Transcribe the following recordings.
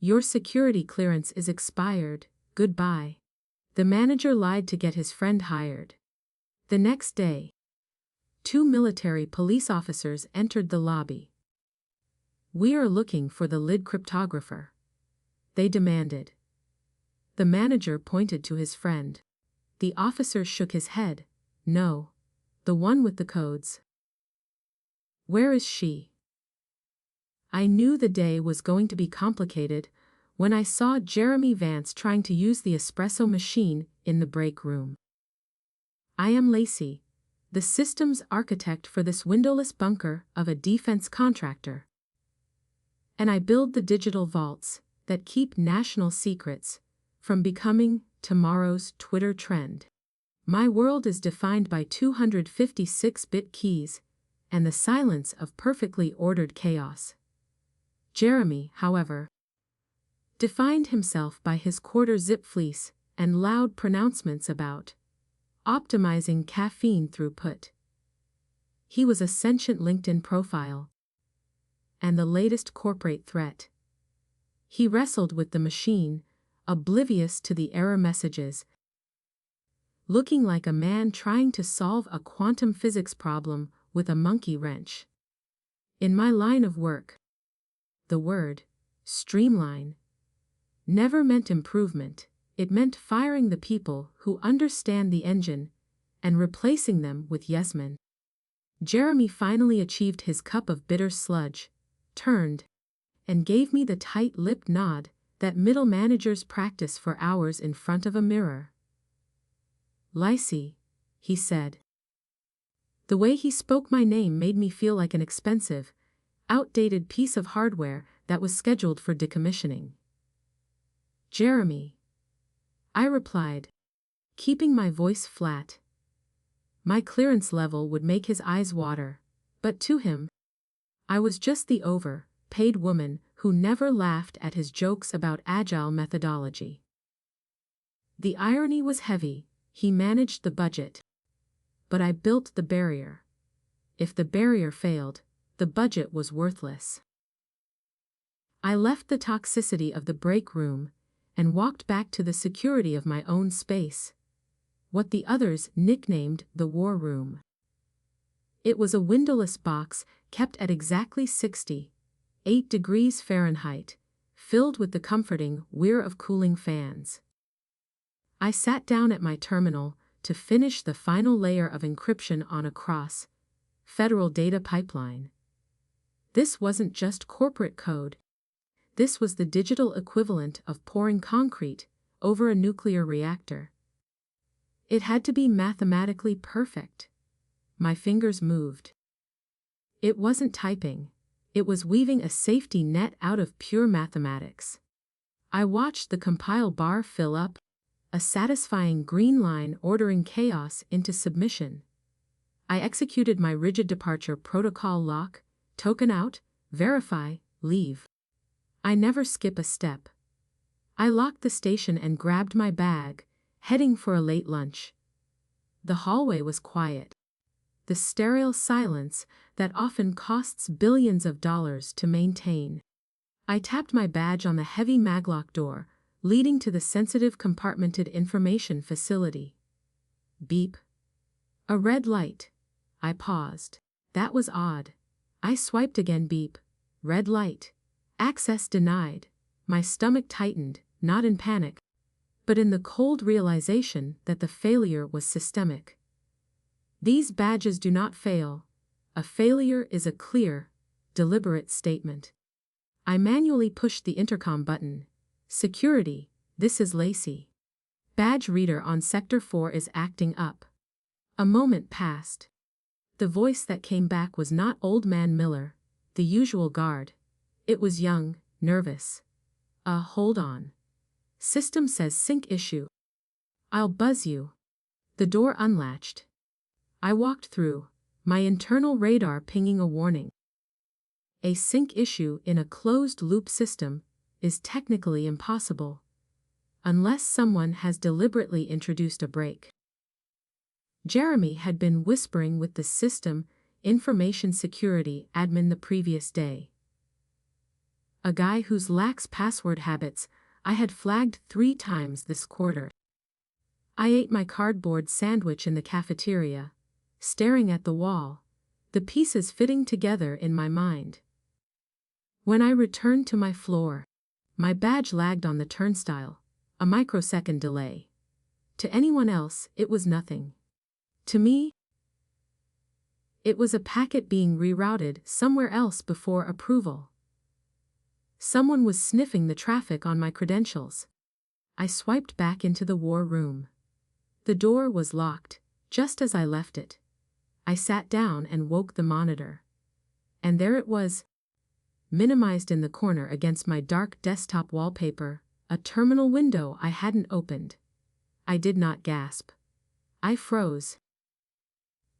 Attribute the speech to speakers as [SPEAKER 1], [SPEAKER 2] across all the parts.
[SPEAKER 1] "Your security clearance is expired, goodbye." The manager lied to get his friend hired. The next day, 2 military police officers entered the lobby. "We are looking for the lead cryptographer," they demanded. The manager pointed to his friend. The officer shook his head. "No. The one with the codes." "Where is she?" I knew the day was going to be complicated when I saw Jeremy Vance trying to use the espresso machine in the break room. "I am Lacey, the systems architect for this windowless bunker of a defense contractor. And I build the digital vaults that keep national secrets from becoming tomorrow's Twitter trend. My world is defined by 256-bit keys and the silence of perfectly ordered chaos." Jeremy, however, defined himself by his quarter-zip fleece and loud pronouncements about optimizing caffeine throughput. He was a sentient LinkedIn profile and the latest corporate threat. He wrestled with the machine, oblivious to the error messages, looking like a man trying to solve a quantum physics problem with a monkey wrench. In my line of work, the word streamline never meant improvement. It meant firing the people who understand the engine and replacing them with yes-men. Jeremy finally achieved his cup of bitter sludge, turned, and gave me the tight-lipped nod that middle managers practice for hours in front of a mirror. "Lacey," he said. The way he spoke my name made me feel like an expensive, outdated piece of hardware that was scheduled for decommissioning. "Jeremy," I replied, keeping my voice flat. My clearance level would make his eyes water, but to him, I was just the overpaid woman who never laughed at his jokes about agile methodology. The irony was heavy. He managed the budget, but I built the barrier. If the barrier failed, the budget was worthless. I left the toxicity of the break room and walked back to the security of my own space, what the others nicknamed the war room. It was a windowless box kept at exactly 68 degrees Fahrenheit, filled with the comforting whir of cooling fans. I sat down at my terminal to finish the final layer of encryption on a cross-federal data pipeline. This wasn't just corporate code. This was the digital equivalent of pouring concrete over a nuclear reactor. It had to be mathematically perfect. My fingers moved. It wasn't typing. It was weaving a safety net out of pure mathematics. I watched the compile bar fill up, a satisfying green line ordering chaos into submission. I executed my rigid departure protocol: lock, token out, verify, leave. I never skip a step. I locked the station and grabbed my bag, heading for a late lunch. The hallway was quiet. The sterile silence that often costs billions of dollars to maintain. I tapped my badge on the heavy maglock door, leading to the sensitive compartmented information facility. Beep. A red light. I paused. That was odd. I swiped again. Beep. Red light. Access denied. My stomach tightened, not in panic, but in the cold realization that the failure was systemic. These badges do not fail. A failure is a clear, deliberate statement. I manually pushed the intercom button. Security, this is Lacey. Badge reader on Sector 4 is acting up. A moment passed. The voice that came back was not Old Man Miller, the usual guard. It was young, nervous. Hold on. System says sync issue. I'll buzz you. The door unlatched. I walked through, my internal radar pinging a warning. A sync issue in a closed-loop system is technically impossible, unless someone has deliberately introduced a break. Jeremy had been whispering with the system information security admin the previous day. a guy whose lax password habits I had flagged 3 times this quarter. I ate my cardboard sandwich in the cafeteria, staring at the wall, the pieces fitting together in my mind. When I returned to my floor, my badge lagged on the turnstile, a microsecond delay. To anyone else, it was nothing. To me, it was a packet being rerouted somewhere else before approval. Someone was sniffing the traffic on my credentials. I swiped back into the war room. The door was locked, just as I left it. I sat down and woke the monitor. And there it was, minimized in the corner against my dark desktop wallpaper, a terminal window I hadn't opened. I did not gasp. I froze.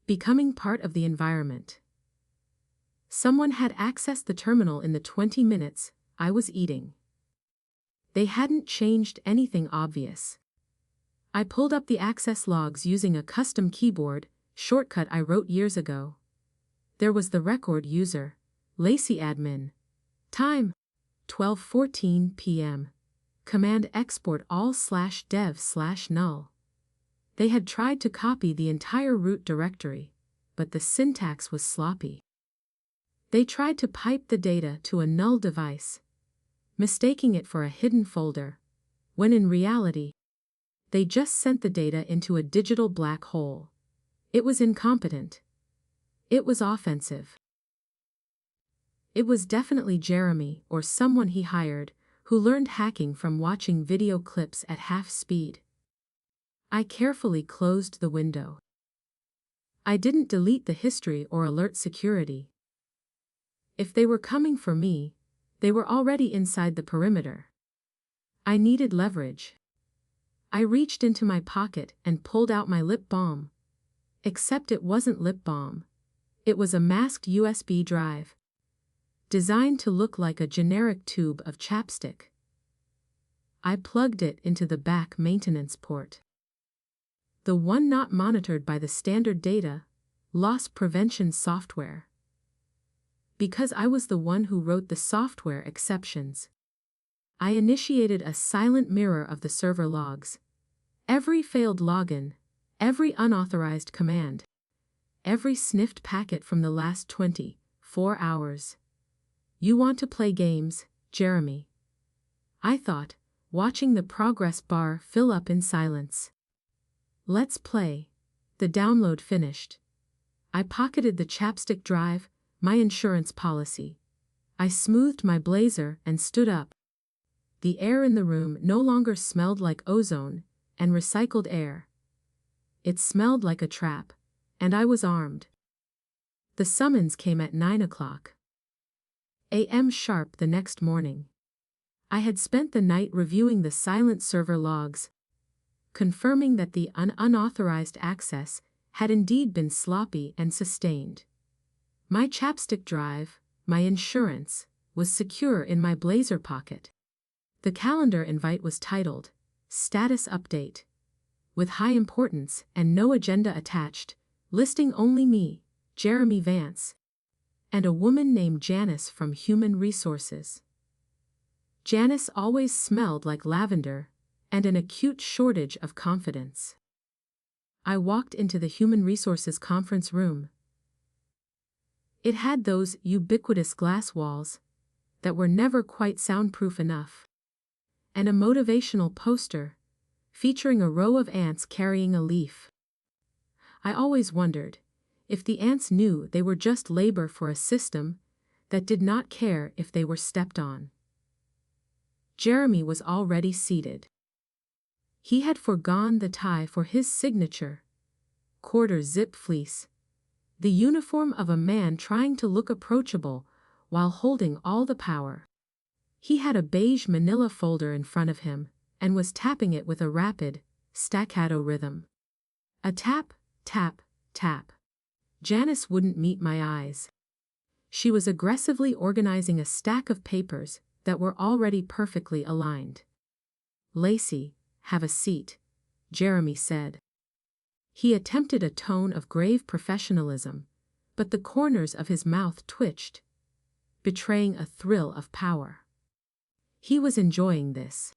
[SPEAKER 1] Becoming part of the environment. Someone had accessed the terminal in the 20 minutes I was eating. They hadn't changed anything obvious. I pulled up the access logs using a custom keyboard shortcut I wrote years ago. There was the record user, Lacey admin. Time, 12:14 p.m. Command export all/dev/null. They had tried to copy the entire root directory, but the syntax was sloppy. They tried to pipe the data to a null device, mistaking it for a hidden folder, when in reality, they just sent the data into a digital black hole. It was incompetent. It was offensive. It was definitely Jeremy or someone he hired, who learned hacking from watching video clips at half speed. I carefully closed the window. I didn't delete the history or alert security. If they were coming for me, they were already inside the perimeter. I needed leverage. I reached into my pocket and pulled out my lip balm. Except it wasn't lip balm. It was a masked USB drive, designed to look like a generic tube of chapstick. I plugged it into the back maintenance port. The one not monitored by the standard data, loss prevention software. Because I was the one who wrote the software exceptions, I initiated a silent mirror of the server logs. Every failed login, every unauthorized command, every sniffed packet from the last 24 hours. You want to play games, Jeremy? I thought, watching the progress bar fill up in silence. Let's play. The download finished. I pocketed the chapstick drive, my insurance policy. I smoothed my blazer and stood up. The air in the room no longer smelled like ozone and recycled air. It smelled like a trap, and I was armed. The summons came at 9 a.m. sharp the next morning. I had spent the night reviewing the silent server logs, confirming that the unauthorized access had indeed been sloppy and sustained. My chapstick drive, my insurance, was secure in my blazer pocket. The calendar invite was titled, Status Update, with high importance and no agenda attached, listing only me, Jeremy Vance, and a woman named Janice from Human Resources. Janice always smelled like lavender and an acute shortage of confidence. I walked into the Human Resources conference room. It had those ubiquitous glass walls that were never quite soundproof enough, and a motivational poster featuring a row of ants carrying a leaf. I always wondered if the ants knew they were just labor for a system that did not care if they were stepped on. Jeremy was already seated. He had foregone the tie for his signature, quarter zip fleece, the uniform of a man trying to look approachable while holding all the power. He had a beige manila folder in front of him and was tapping it with a rapid, staccato rhythm. A tap, tap, tap. Janice wouldn't meet my eyes. She was aggressively organizing a stack of papers that were already perfectly aligned. Lacey, have a seat, Jeremy said. He attempted a tone of grave professionalism, but the corners of his mouth twitched, betraying a thrill of power. He was enjoying this.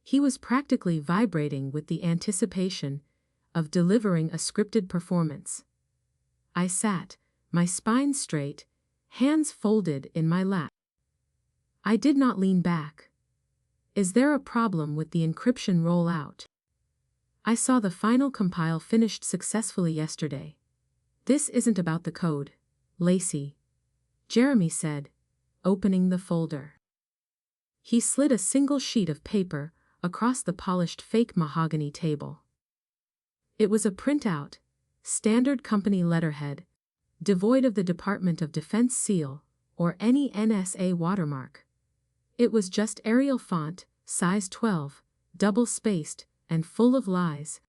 [SPEAKER 1] He was practically vibrating with the anticipation of delivering a scripted performance. I sat, my spine straight, hands folded in my lap. I did not lean back. Is there a problem with the encryption rollout? I saw the final compile finished successfully yesterday. This isn't about the code, Lacey, Jeremy said, opening the folder. He slid a single sheet of paper across the polished fake mahogany table. It was a printout, standard company letterhead, devoid of the Department of Defense seal or any NSA watermark. It was just Arial font, size 12, double-spaced, and full of lies.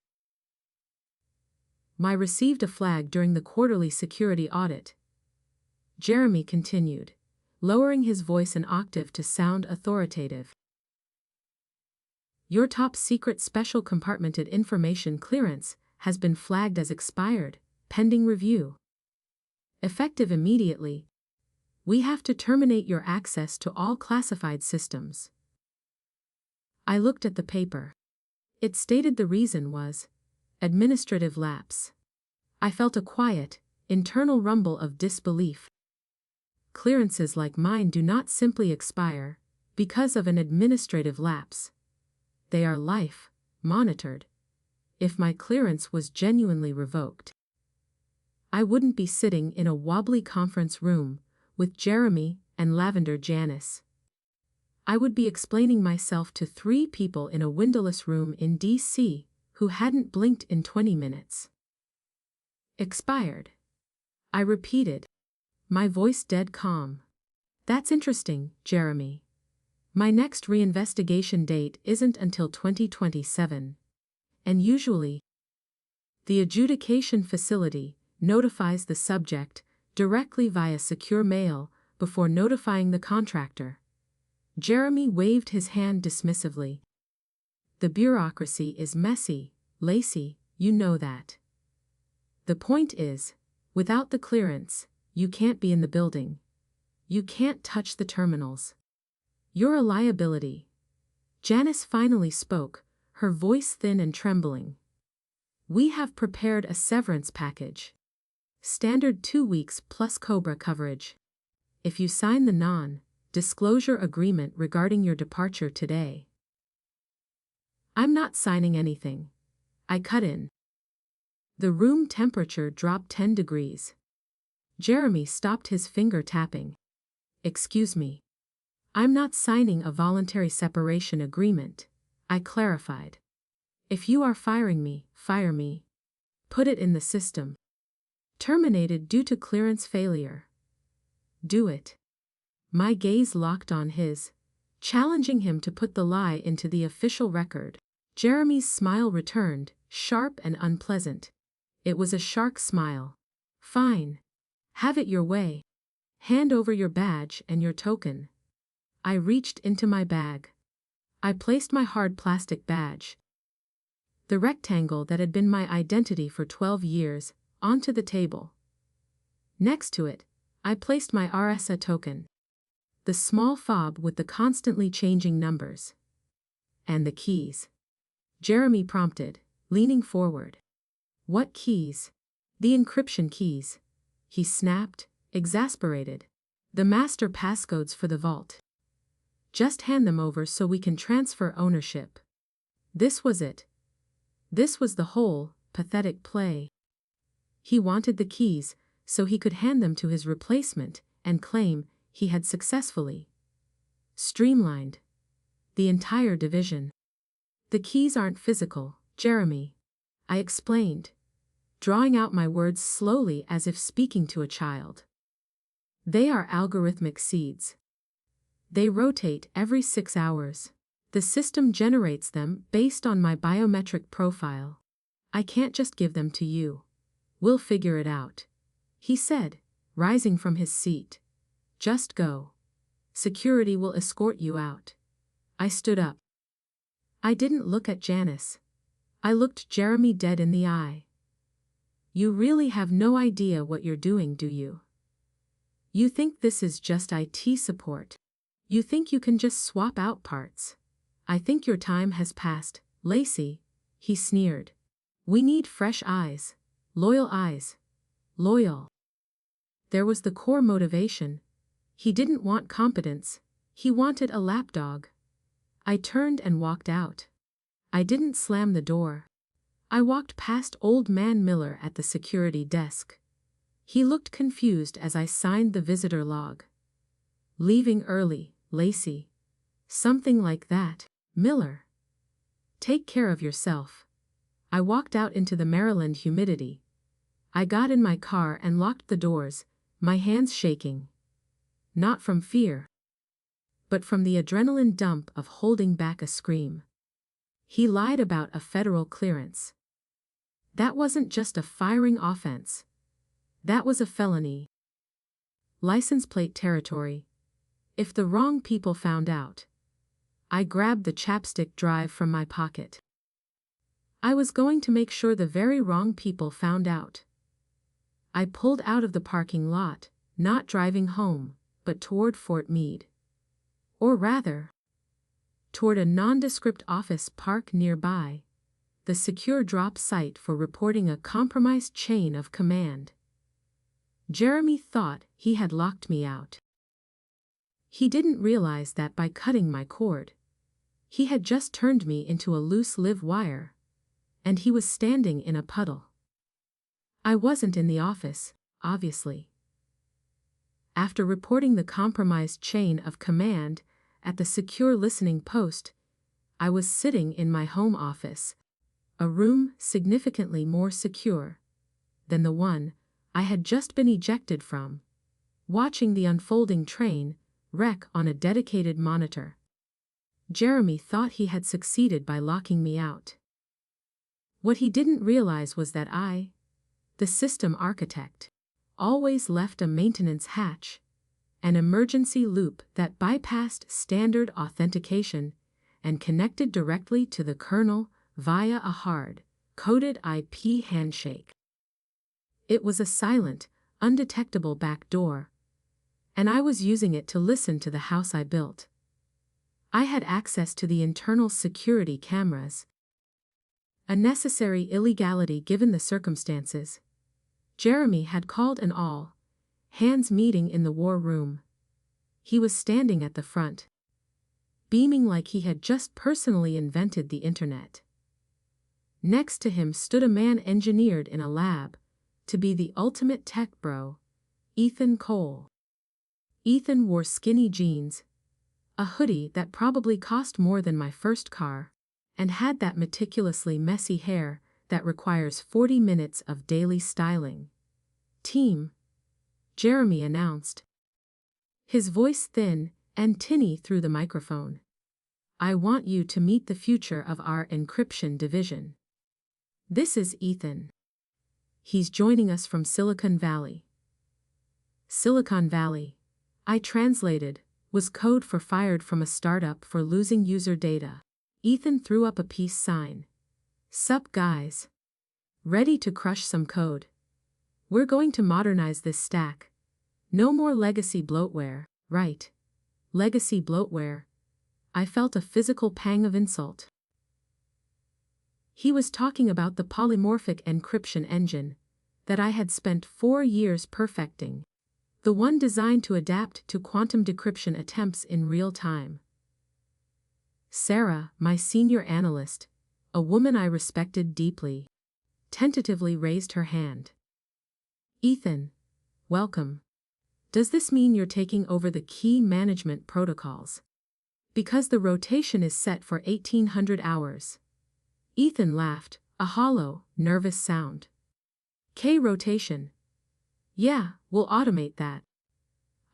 [SPEAKER 1] "I received a flag during the quarterly security audit," Jeremy continued, lowering his voice an octave to sound authoritative. "Your top-secret special compartmented information clearance has been flagged as expired, pending review. Effective immediately, we have to terminate your access to all classified systems." I looked at the paper. It stated the reason was administrative lapse. I felt a quiet, internal rumble of disbelief. Clearances like mine do not simply expire because of an administrative lapse. They are monitored. If my clearance was genuinely revoked, I wouldn't be sitting in a wobbly conference room with Jeremy and Lavender Janice. I would be explaining myself to 3 people in a windowless room in D.C. who hadn't blinked in 20 minutes. "Expired," I repeated, my voice dead calm. "That's interesting, Jeremy. My next reinvestigation date isn't until 2027. And usually, the adjudication facility notifies the subject directly via secure mail before notifying the contractor." Jeremy waved his hand dismissively. "The bureaucracy is messy, Lacey, you know that. The point is, without the clearance, you can't be in the building. You can't touch the terminals. You're a liability." Janice finally spoke, her voice thin and trembling. "We have prepared a severance package. Standard 2 weeks plus COBRA coverage. If you sign the non-disclosure agreement regarding your departure today." "I'm not signing anything," I cut in. The room temperature dropped 10 degrees. Jeremy stopped his finger tapping. "Excuse me. I'm not signing a voluntary separation agreement," I clarified. "If you are firing me, fire me. Put it in the system. Terminated due to clearance failure. Do it." My gaze locked on his, challenging him to put the lie into the official record. Jeremy's smile returned, sharp and unpleasant. It was a shark smile. "Fine. Have it your way. Hand over your badge and your token." I reached into my bag. I placed my hard plastic badge, the rectangle that had been my identity for 12 years, onto the table. Next to it, I placed my RSA token, the small fob with the constantly changing numbers. "And the keys," Jeremy prompted, leaning forward. "What keys?" "The encryption keys," he snapped, exasperated. "The master passcodes for the vault. Just hand them over so we can transfer ownership." This was it. This was the whole, pathetic play. He wanted the keys so he could hand them to his replacement and claim he had successfully streamlined the entire division. "The keys aren't physical, Jeremy," I explained, drawing out my words slowly as if speaking to a child. "They are algorithmic seeds. They rotate every 6 hours. The system generates them based on my biometric profile. I can't just give them to you. We'll figure it out," he said, rising from his seat. "Just go. Security will escort you out." I stood up. I didn't look at Janice. I looked Jeremy dead in the eye. "You really have no idea what you're doing, do you? You think this is just IT support? You think you can just swap out parts? I think your time has passed, Lacey, he sneered. We need fresh eyes. Loyal eyes. Loyal. There was the core motivation. He didn't want competence. He wanted a lapdog. I turned and walked out. I didn't slam the door. I walked past Old Man Miller at the security desk. He looked confused as I signed the visitor log. Leaving early, Lacey. Something like that, Miller. Take care of yourself. I walked out into the Maryland humidity. I got in my car and locked the doors, my hands shaking. Not from fear, but from the adrenaline dump of holding back a scream. He lied about a federal clearance. That wasn't just a firing offense. That was a felony. License plate territory. If the wrong people found out. I grabbed the chapstick drive from my pocket. I was going to make sure the very wrong people found out. I pulled out of the parking lot, not driving home, but toward Fort Meade. Or rather, toward a nondescript office park nearby, the secure drop site for reporting a compromised chain of command. Jeremy thought he had locked me out. He didn't realize that by cutting my cord, he had just turned me into a loose live wire, and he was standing in a puddle. I wasn't in the office, obviously. After reporting the compromised chain of command at the secure listening post, I was sitting in my home office, a room significantly more secure than the one I had just been ejected from, watching the unfolding train wreck on a dedicated monitor. Jeremy thought he had succeeded by locking me out. What he didn't realize was that I, the system architect, always left a maintenance hatch, an emergency loop that bypassed standard authentication and connected directly to the kernel via a hard-coded IP handshake. It was a silent, undetectable back door, and I was using it to listen to the house I built. I had access to the internal security cameras, a necessary illegality given the circumstances. Jeremy had called an all-hands meeting in the war room. He was standing at the front, beaming like he had just personally invented the internet. Next to him stood a man engineered in a lab to be the ultimate tech bro, Ethan Cole. Ethan wore skinny jeans, a hoodie that probably cost more than my first car, and had that meticulously messy hair that requires 40 minutes of daily styling. Team, Jeremy announced, his voice thin and tinny through the microphone. I want you to meet the future of our encryption division. This is Ethan. He's joining us from Silicon Valley. Silicon Valley, I translated, was code for fired from a startup for losing user data. Ethan threw up a peace sign. Sup guys? Ready to crush some code? We're going to modernize this stack. No more legacy bloatware, right? Legacy bloatware. I felt a physical pang of insult. He was talking about the polymorphic encryption engine that I had spent 4 years perfecting, the one designed to adapt to quantum decryption attempts in real time. Sarah, my senior analyst, a woman I respected deeply, tentatively raised her hand. Ethan, welcome. Does this mean you're taking over the key management protocols? Because the rotation is set for 1800 hours. Ethan laughed, a hollow, nervous sound. K rotation. Yeah, we'll automate that.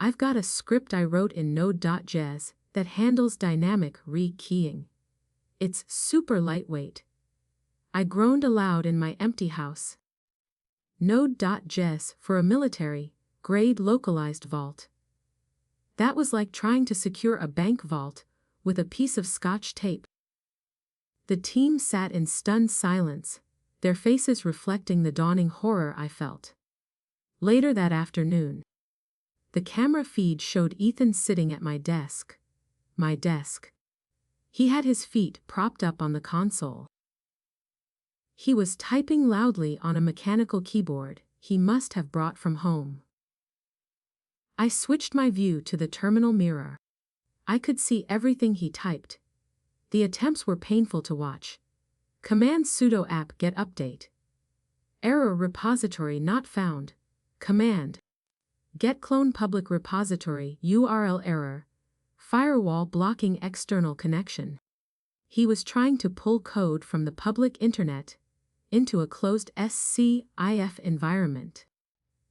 [SPEAKER 1] I've got a script I wrote in Node.js that handles dynamic re-keying. It's super lightweight. I groaned aloud in my empty house. Node.js for a military-grade localized vault. That was like trying to secure a bank vault with a piece of Scotch tape. The team sat in stunned silence, their faces reflecting the dawning horror I felt. Later that afternoon, the camera feed showed Ethan sitting at my desk, my desk. He had his feet propped up on the console. He was typing loudly on a mechanical keyboard he must have brought from home. I switched my view to the terminal mirror. I could see everything he typed. The attempts were painful to watch. Command sudo app get update. Error repository not found. Command get clone public repository URL error. Firewall blocking external connection. He was trying to pull code from the public internet into a closed SCIF environment.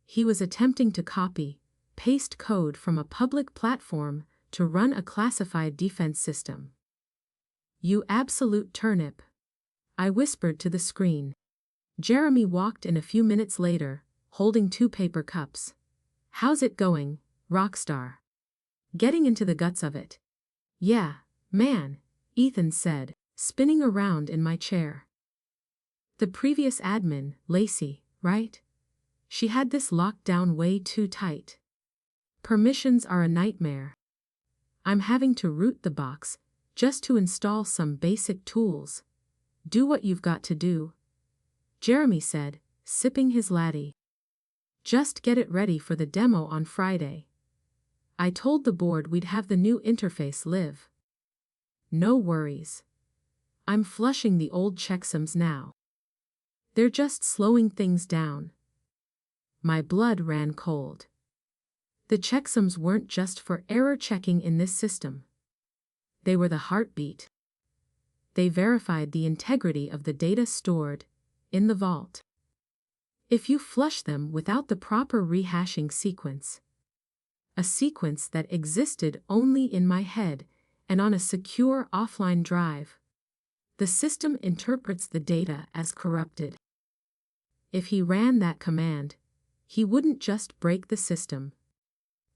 [SPEAKER 1] He was attempting to copy, paste code from a public platform to run a classified defense system. You absolute turnip, I whispered to the screen. Jeremy walked in a few minutes later, holding 2 paper cups. How's it going, rockstar? Getting into the guts of it. Yeah, man, Ethan said, spinning around in my chair. The previous admin, Lacey, right? She had this locked down way too tight. Permissions are a nightmare. I'm having to root the box just to install some basic tools. Do what you've got to do, Jeremy said, sipping his latte. Just get it ready for the demo on Friday. I told the board we'd have the new interface live. No worries. I'm flushing the old checksums now. They're just slowing things down. My blood ran cold. The checksums weren't just for error checking in this system. They were the heartbeat. They verified the integrity of the data stored in the vault. If you flush them without the proper rehashing sequence, a sequence that existed only in my head and on a secure offline drive, the system interprets the data as corrupted. If he ran that command, he wouldn't just break the system.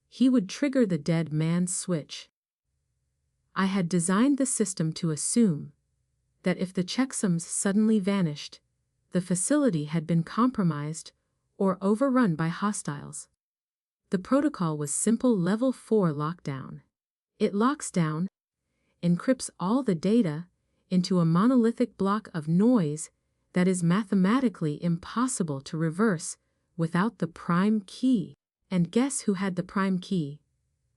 [SPEAKER 1] He would trigger the dead man's switch. I had designed the system to assume that if the checksums suddenly vanished, the facility had been compromised or overrun by hostiles. The protocol was simple level 4 lockdown. It locks down, encrypts all the data into a monolithic block of noise that is mathematically impossible to reverse without the prime key. And guess who had the prime key?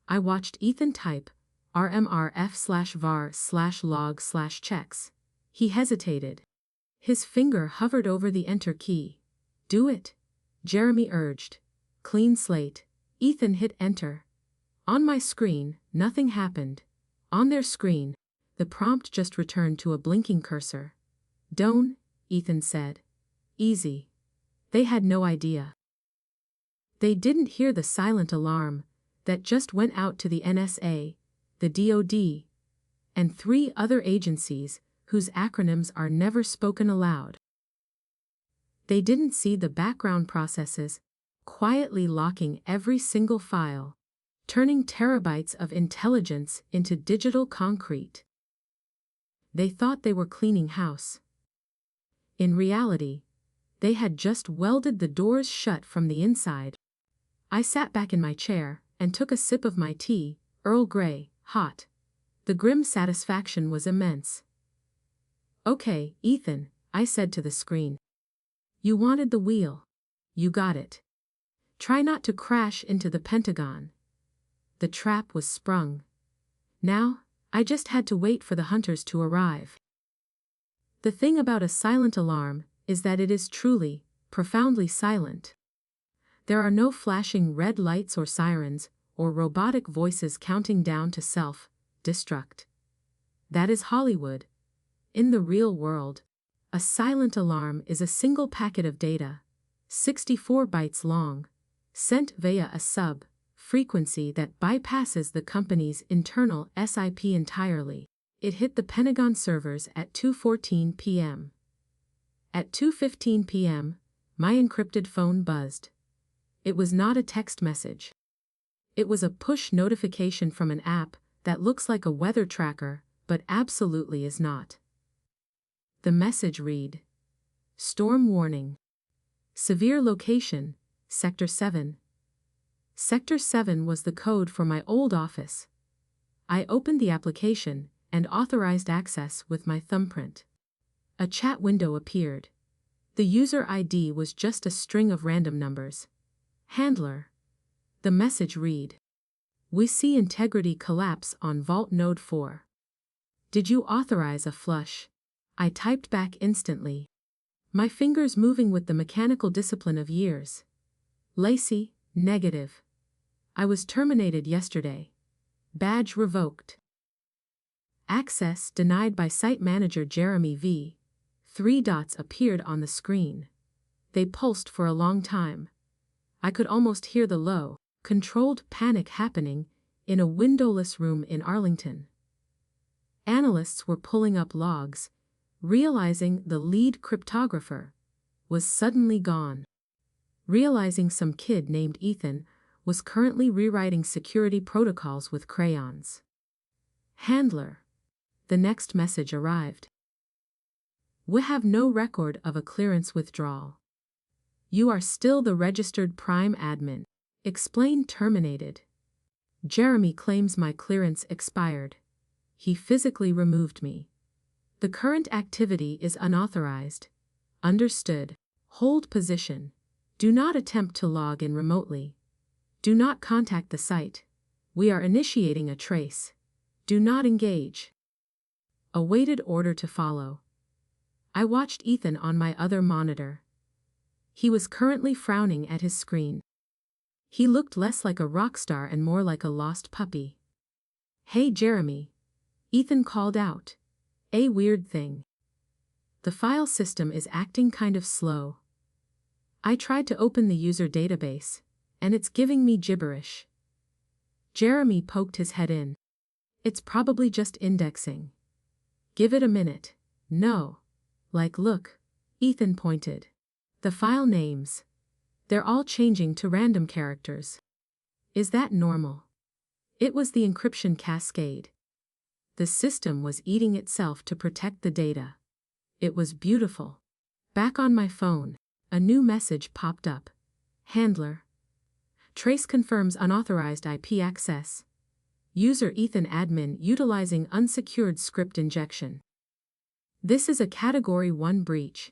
[SPEAKER 1] I watched Ethan type rmrf/var/log/checks. He hesitated. His finger hovered over the enter key. Do it, Jeremy urged. Clean slate. Ethan hit enter. On my screen, nothing happened. On their screen, the prompt just returned to a blinking cursor. Don't, Ethan said. Easy. They had no idea. They didn't hear the silent alarm that just went out to the NSA, the DoD, and 3 other agencies whose acronyms are never spoken aloud. They didn't see the background processes quietly locking every single file, turning terabytes of intelligence into digital concrete. They thought they were cleaning house. In reality, they had just welded the doors shut from the inside. I sat back in my chair and took a sip of my tea, Earl Grey, hot. The grim satisfaction was immense. Okay, Ethan, I said to the screen. You wanted the wheel. You got it. Try not to crash into the Pentagon. The trap was sprung. Now, I just had to wait for the hunters to arrive. The thing about a silent alarm is that it is truly, profoundly silent. There are no flashing red lights or sirens, or robotic voices counting down to self-destruct. That is Hollywood. In the real world, a silent alarm is a single packet of data, 64 bytes long, sent via a sub-frequency that bypasses the company's internal SIP entirely. It hit the Pentagon servers at 2:14 p.m. At 2:15 p.m., my encrypted phone buzzed. It was not a text message. It was a push notification from an app that looks like a weather tracker, but absolutely is not. The message read, Storm warning. Severe location, Sector 7. Sector 7 was the code for my old office. I opened the application and authorized access with my thumbprint. A chat window appeared. The user ID was just a string of random numbers. Handler. The message read: "We see integrity collapse on Vault Node 4. Did you authorize a flush?" I typed back instantly, my fingers moving with the mechanical discipline of years. Lacey, negative. I was terminated yesterday. Badge revoked. Access denied by Site Manager Jeremy V. 3 dots appeared on the screen. They pulsed for a long time. I could almost hear the low, controlled panic happening in a windowless room in Arlington. Analysts were pulling up logs, realizing the lead cryptographer was suddenly gone. Realizing some kid named Ethan was currently rewriting security protocols with crayons. Handler. The next message arrived. "We have no record of a clearance withdrawal. You are still the registered Prime admin. Explain terminated. Jeremy claims my clearance expired. He physically removed me. The current activity is unauthorized. Understood. Hold position. Do not attempt to log in remotely. Do not contact the site. We are initiating a trace. Do not engage." Awaited order to follow. I watched Ethan on my other monitor. He was currently frowning at his screen. He looked less like a rock star and more like a lost puppy. "Hey Jeremy," Ethan called out. "A weird thing. The file system is acting kind of slow. I tried to open the user database, and it's giving me gibberish." Jeremy poked his head in. "It's probably just indexing. Give it a minute." "No. Look." Ethan pointed. "The file names. They're all changing to random characters. Is that normal?" It was the encryption cascade. The system was eating itself to protect the data. It was beautiful. Back on my phone, a new message popped up. Handler. Trace confirms unauthorized IP access. User Ethan admin utilizing unsecured script injection. This is a Category 1 breach.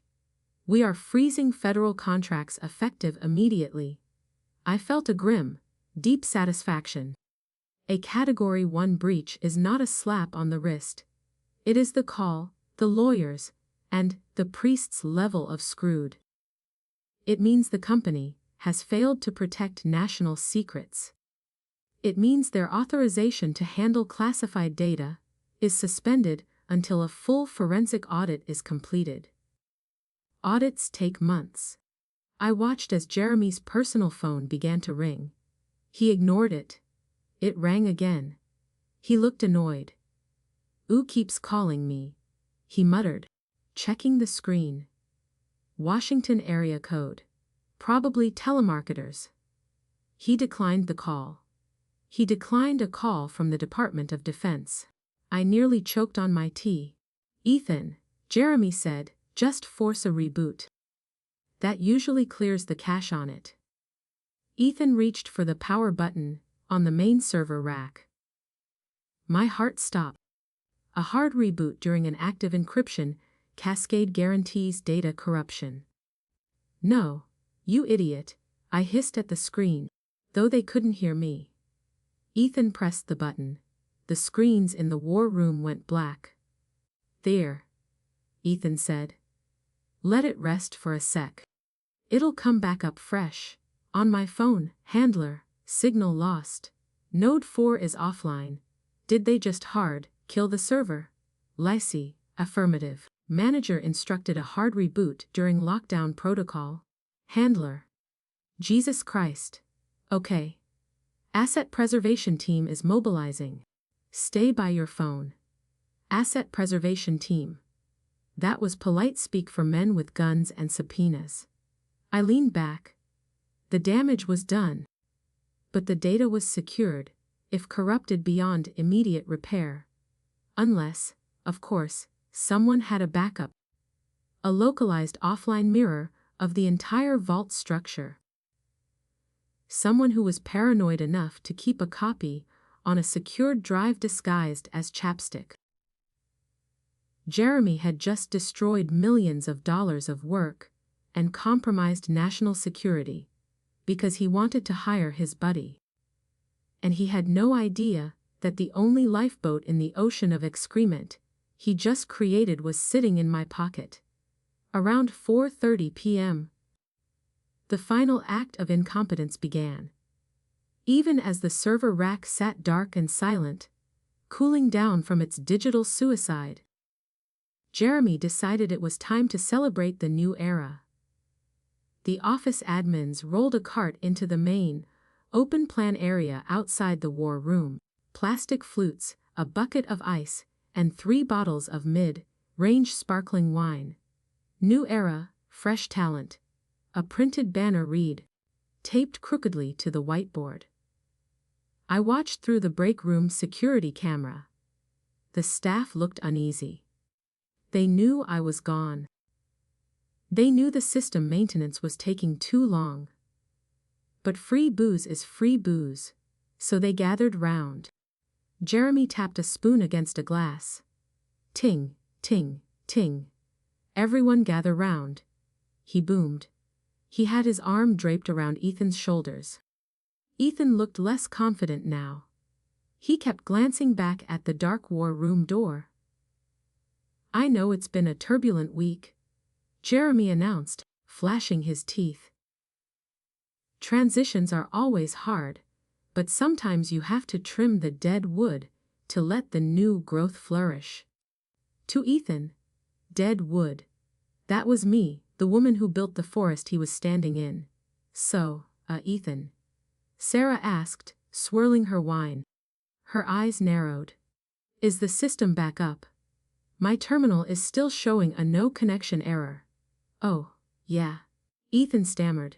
[SPEAKER 1] We are freezing federal contracts effective immediately. I felt a grim, deep satisfaction. A Category 1 breach is not a slap on the wrist. It is the call, the lawyers, and the priest's level of screwed. It means the company has failed to protect national secrets. It means their authorization to handle classified data is suspended until a full forensic audit is completed. Audits take months. I watched as Jeremy's personal phone began to ring. He ignored it. It rang again. He looked annoyed. "Who keeps calling me?" he muttered, checking the screen. Washington area code. Probably telemarketers. He declined the call. He declined a call from the Department of Defense. I nearly choked on my tea. "Ethan," Jeremy said, "just force a reboot. That usually clears the cache on it." Ethan reached for the power button on the main server rack. My heart stopped. A hard reboot during an active encryption cascade guarantees data corruption. "No, you idiot," I hissed at the screen, though they couldn't hear me. Ethan pressed the button. The screens in the war room went black. "There," Ethan said. "Let it rest for a sec. It'll come back up fresh." On my phone, handler, signal lost. Node 4 is offline. Did they just hard kill the server? Lacey, affirmative. Manager instructed a hard reboot during lockdown protocol. Handler. Jesus Christ. Okay. Asset preservation team is mobilizing. Stay by your phone. Asset preservation team. That was polite speak for men with guns and subpoenas. I leaned back. The damage was done. But the data was secured, if corrupted beyond immediate repair. Unless, of course, someone had a backup. A localized offline mirror of the entire vault structure. Someone who was paranoid enough to keep a copy on a secured drive disguised as chapstick. Jeremy had just destroyed millions of dollars of work and compromised national security because he wanted to hire his buddy. And he had no idea that the only lifeboat in the ocean of excrement he just created was sitting in my pocket. Around 4:30 p.m., the final act of incompetence began. Even as the server rack sat dark and silent, cooling down from its digital suicide, Jeremy decided it was time to celebrate the new era. The office admins rolled a cart into the main, open-plan area outside the war room. Plastic flutes, a bucket of ice, and 3 bottles of mid-range sparkling wine. New era, fresh talent. A printed banner read, taped crookedly to the whiteboard. I watched through the break room security camera. The staff looked uneasy. They knew I was gone. They knew the system maintenance was taking too long. But free booze is free booze, so they gathered round. Jeremy tapped a spoon against a glass. Ting, ting, ting. Everyone gather round, he boomed. He had his arm draped around Ethan's shoulders. Ethan looked less confident now. He kept glancing back at the dark war room door. I know it's been a turbulent week, Jeremy announced, flashing his teeth. Transitions are always hard, but sometimes you have to trim the dead wood to let the new growth flourish. To Ethan, dead wood. That was me, the woman who built the forest he was standing in. So, Ethan? Sarah asked, swirling her wine. Her eyes narrowed. Is the system back up? My terminal is still showing a no connection error. Oh, yeah. Ethan stammered.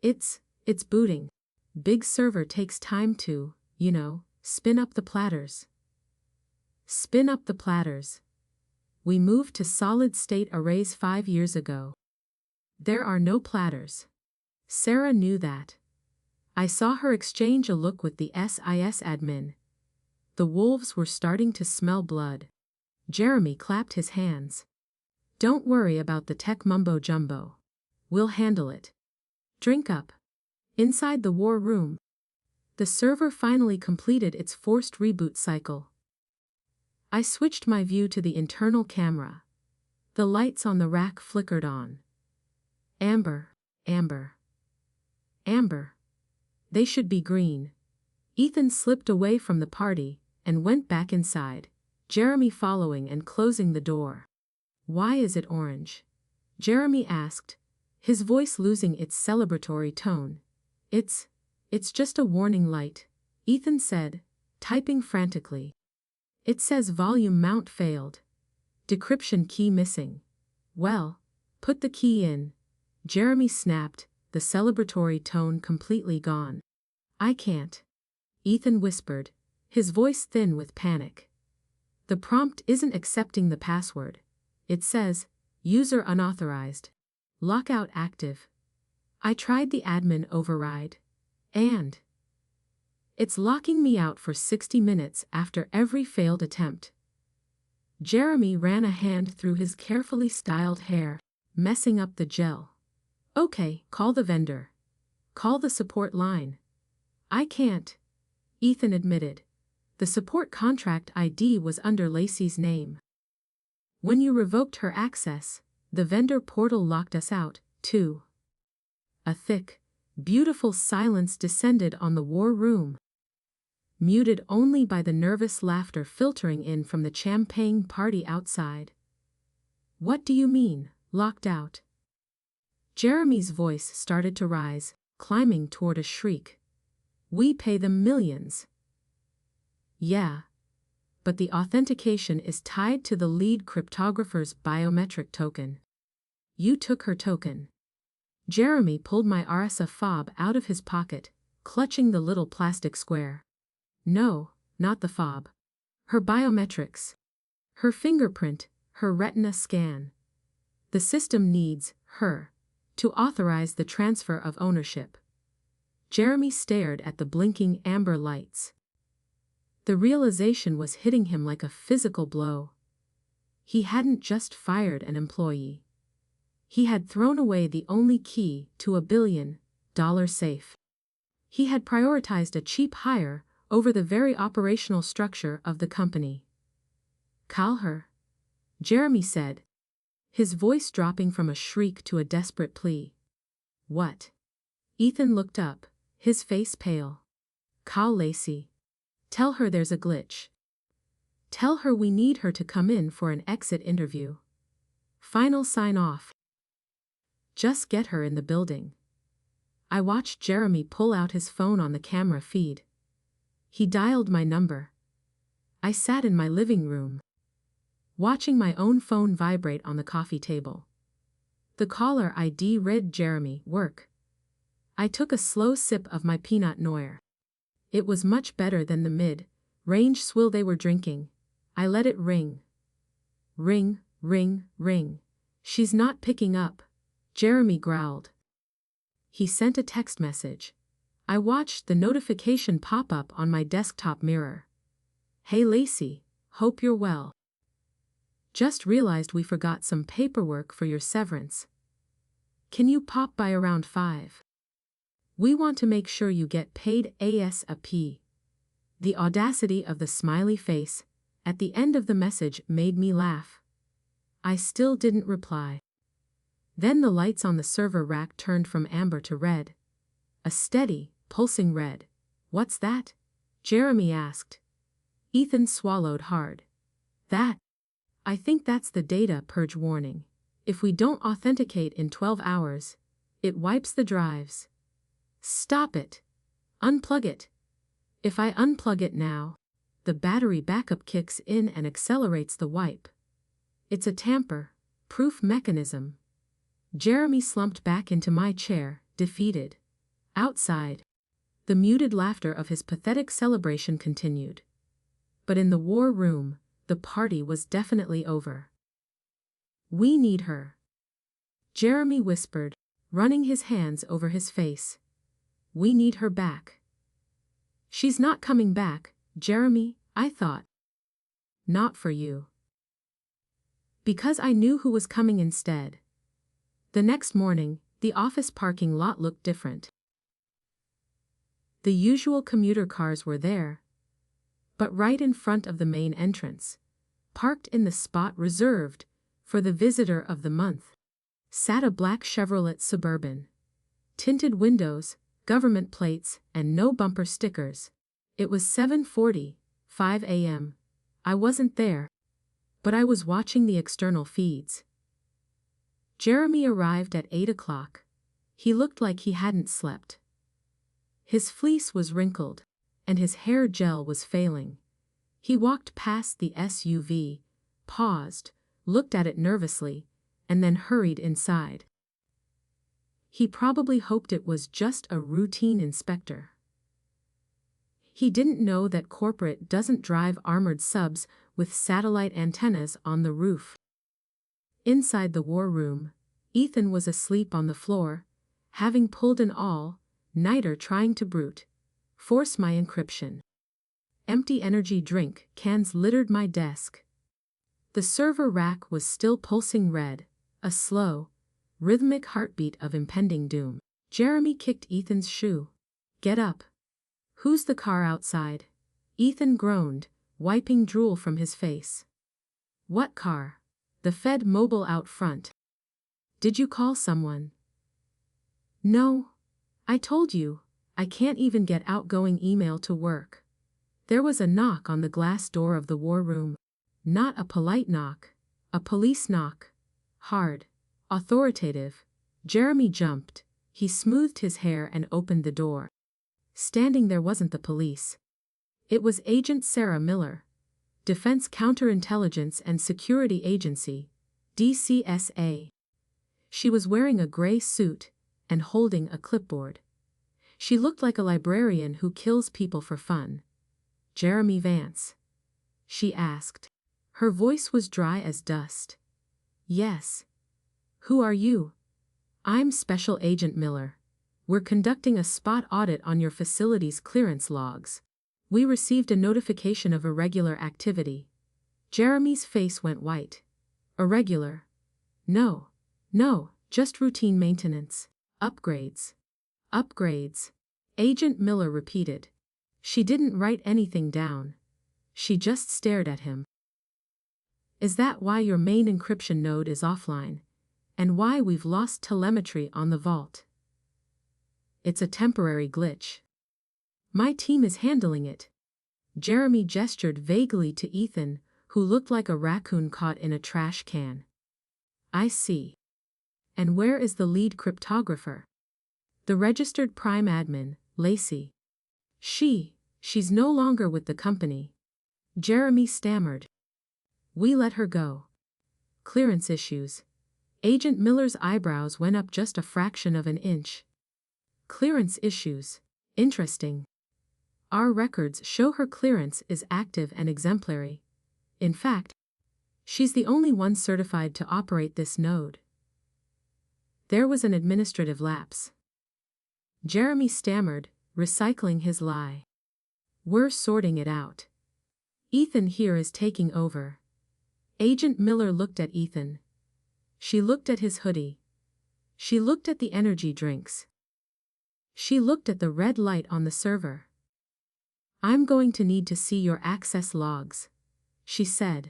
[SPEAKER 1] It's booting. Big server takes time to, spin up the platters. Spin up the platters. We moved to solid-state arrays 5 years ago. There are no platters. Sarah knew that. I saw her exchange a look with the SIS admin. The wolves were starting to smell blood. Jeremy clapped his hands. Don't worry about the tech mumbo-jumbo. We'll handle it. Drink up. Inside the war room, the server finally completed its forced reboot cycle. I switched my view to the internal camera. The lights on the rack flickered on. Amber, amber, amber. They should be green. Ethan slipped away from the party and went back inside, Jeremy following and closing the door. Why is it orange? Jeremy asked, his voice losing its celebratory tone. It's just a warning light, Ethan said, typing frantically. It says volume mount failed. Decryption key missing. Well, put the key in. Jeremy snapped, the celebratory tone completely gone. I can't. Ethan whispered, his voice thin with panic. The prompt isn't accepting the password. It says, user unauthorized. Lockout active. I tried the admin override. And it's locking me out for 60 minutes after every failed attempt. Jeremy ran a hand through his carefully styled hair, messing up the gel. Okay, call the vendor. Call the support line. I can't, Ethan admitted. The support contract ID was under Lacey's name. When you revoked her access, the vendor portal locked us out, too. A thick, beautiful silence descended on the war room, muted only by the nervous laughter filtering in from the champagne party outside. What do you mean, locked out? Jeremy's voice started to rise, climbing toward a shriek. We pay them millions. Yeah. But the authentication is tied to the lead cryptographer's biometric token. You took her token. Jeremy pulled my RSA fob out of his pocket, clutching the little plastic square. No, not the fob. Her biometrics. Her fingerprint, her retina scan. The system needs her to authorize the transfer of ownership. Jeremy stared at the blinking amber lights. The realization was hitting him like a physical blow. He hadn't just fired an employee. He had thrown away the only key to a $1 billion safe. He had prioritized a cheap hire over the very operational structure of the company. "Call her," Jeremy said, his voice dropping from a shriek to a desperate plea. "What?" Ethan looked up, his face pale. "Call Lacey. Tell her there's a glitch. Tell her we need her to come in for an exit interview. Final sign-off. Just get her in the building." I watched Jeremy pull out his phone on the camera feed. He dialed my number. I sat in my living room, watching my own phone vibrate on the coffee table. The caller ID read Jeremy, work. I took a slow sip of my peanut noir. It was much better than the mid-range swill they were drinking. I let it ring. Ring, ring, ring. "She's not picking up," Jeremy growled. He sent a text message. I watched the notification pop up on my desktop mirror. "Hey Lacey, hope you're well. Just realized we forgot some paperwork for your severance. Can you pop by around 5? We want to make sure you get paid ASAP." The audacity of the smiley face at the end of the message made me laugh. I still didn't reply. Then the lights on the server rack turned from amber to red. A steady, pulsing red. "What's that?" Jeremy asked. Ethan swallowed hard. I think that's the data purge warning. If we don't authenticate in 12 hours, it wipes the drives." "Stop it. Unplug it." "If I unplug it now, the battery backup kicks in and accelerates the wipe. It's a tamper-proof mechanism." Jeremy slumped back into my chair, defeated. Outside, the muted laughter of his pathetic celebration continued. But in the war room, the party was definitely over. "We need her," Jeremy whispered, running his hands over his face. "We need her back." "She's not coming back, Jeremy," I thought. "Not for you." Because I knew who was coming instead. The next morning, the office parking lot looked different. The usual commuter cars were there, but right in front of the main entrance, parked in the spot reserved for the visitor of the month, sat a black Chevrolet Suburban. Tinted windows, government plates, and no bumper stickers. It was 7:45 a.m. I wasn't there, but I was watching the external feeds. Jeremy arrived at 8 o'clock. He looked like he hadn't slept. His fleece was wrinkled, and his hair gel was failing. He walked past the SUV, paused, looked at it nervously, and then hurried inside. He probably hoped it was just a routine inspector. He didn't know that corporate doesn't drive armored subs with satellite antennas on the roof. Inside the war room, Ethan was asleep on the floor, having pulled an all-nighter trying to force my encryption. Empty energy drink cans littered my desk. The server rack was still pulsing red, a slow, rhythmic heartbeat of impending doom. Jeremy kicked Ethan's shoe. "Get up. Who's the car outside?" Ethan groaned, wiping drool from his face. "What car?" "The Fed mobile out front." "Did you call someone?" "No. I told you, I can't even get outgoing email to work." There was a knock on the glass door of the war room. Not a polite knock, a police knock. Hard, authoritative. Jeremy jumped. He smoothed his hair and opened the door. Standing there wasn't the police. It was Agent Sarah Miller, Defense Counterintelligence and Security Agency, DCSA. She was wearing a gray suit and holding a clipboard. She looked like a librarian who kills people for fun. "Jeremy Vance?" she asked. Her voice was dry as dust. "Yes. Who are you?" "I'm Special Agent Miller. We're conducting a spot audit on your facility's clearance logs." We received a notification of irregular activity. Jeremy's face went white. Irregular? No. No, just routine maintenance. Upgrades. Upgrades. Agent Miller repeated. She didn't write anything down. She just stared at him. Is that why your main encryption node is offline? And why we've lost telemetry on the vault? It's a temporary glitch. My team is handling it. Jeremy gestured vaguely to Ethan, who looked like a raccoon caught in a trash can. I see. And where is the lead cryptographer? The registered prime admin, Lacey. She's no longer with the company. Jeremy stammered. We let her go. Clearance issues. Agent Miller's eyebrows went up just a fraction of an inch. Clearance issues. Interesting. Our records show her clearance is active and exemplary. In fact, she's the only one certified to operate this node. There was an administrative lapse. Jeremy stammered, recycling his lie. We're sorting it out. Ethan here is taking over. Agent Miller looked at Ethan. She looked at his hoodie. She looked at the energy drinks. She looked at the red light on the server. I'm going to need to see your access logs, she said.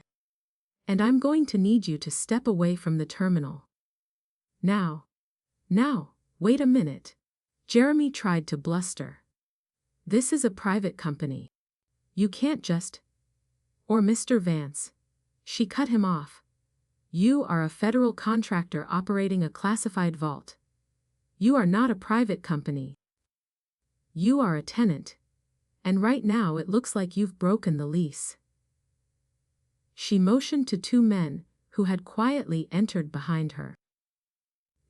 [SPEAKER 1] And I'm going to need you to step away from the terminal. Now, wait a minute. Jeremy tried to bluster. This is a private company. You can't just. Or Mr. Vance. She cut him off. You are a federal contractor operating a classified vault. You are not a private company. You are a tenant. And right now it looks like you've broken the lease. She motioned to two men who had quietly entered behind her.